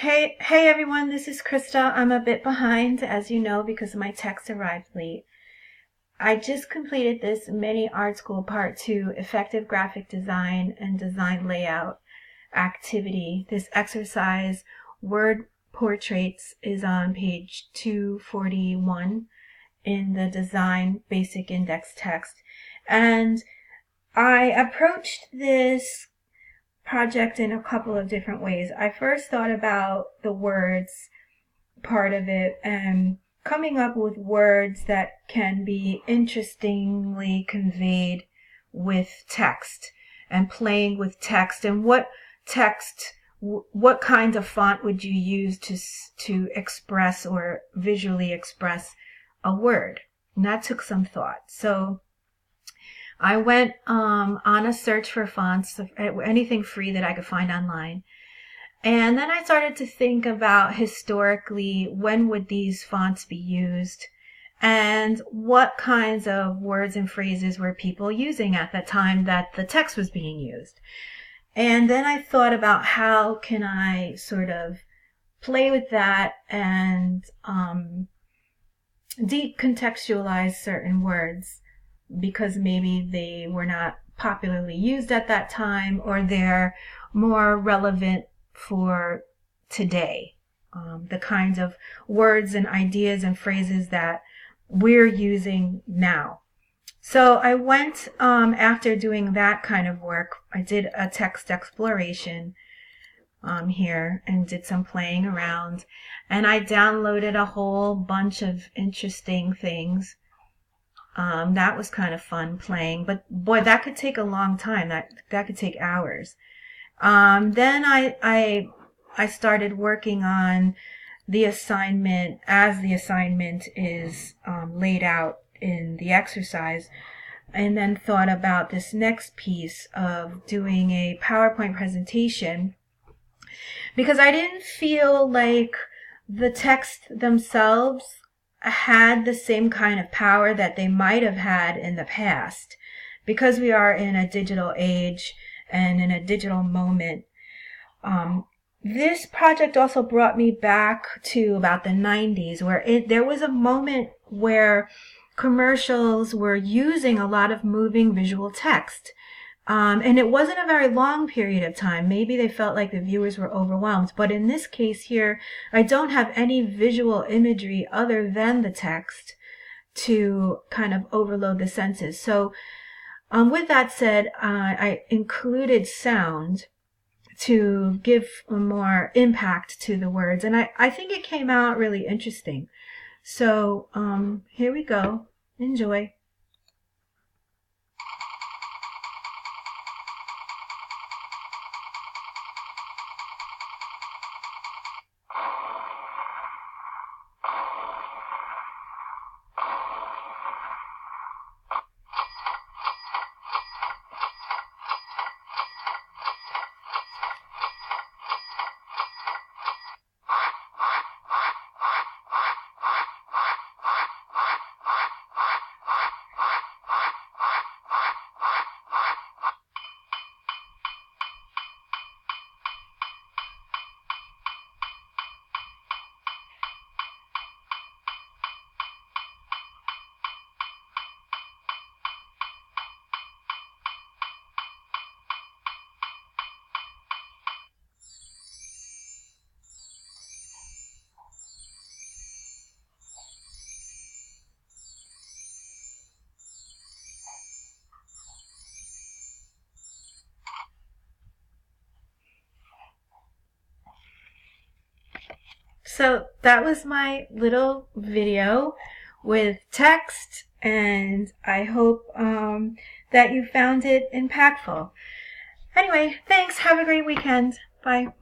Hey everyone, this is Krista. I'm a bit behind, as you know, because my text arrived late. I just completed this mini art school part 2 effective graphic design and design layout activity. This exercise, word portraits, is on page 241 in the design basic index text. And I approached this project in a couple of different ways. I first thought about the words part of it and coming up with words that can be interestingly conveyed with text and playing with text and what kind of font would you use to express or visually express a word. And that took some thought. So I went on a search for fonts, anything free that I could find online. And then I started to think about historically, when would these fonts be used? And what kinds of words and phrases were people using at the time that the text was being used? And then I thought about how can I sort of play with that and decontextualize certain words, because maybe they were not popularly used at that time or they're more relevant for today. The kinds of words and ideas and phrases that we're using now. So I went, after doing that kind of work, I did a text exploration here and did some playing around, and I downloaded a whole bunch of interesting things. That was kind of fun playing, but boy, that could take a long time. That could take hours. Then I started working on the assignment as the assignment is laid out in the exercise, and then thought about this next piece of doing a PowerPoint presentation, because I didn't feel like the text themselves had the same kind of power that they might have had in the past, because we are in a digital age and in a digital moment. This project also brought me back to about the 90s, where there was a moment where commercials were using a lot of moving visual text. And it wasn't a very long period of time. Maybe they felt like the viewers were overwhelmed. But in this case here, I don't have any visual imagery other than the text to kind of overload the senses. So with that said, I included sound to give more impact to the words. And I think it came out really interesting. So here we go. Enjoy. So that was my little video with text, and I hope that you found it impactful. Anyway, thanks. Have a great weekend. Bye.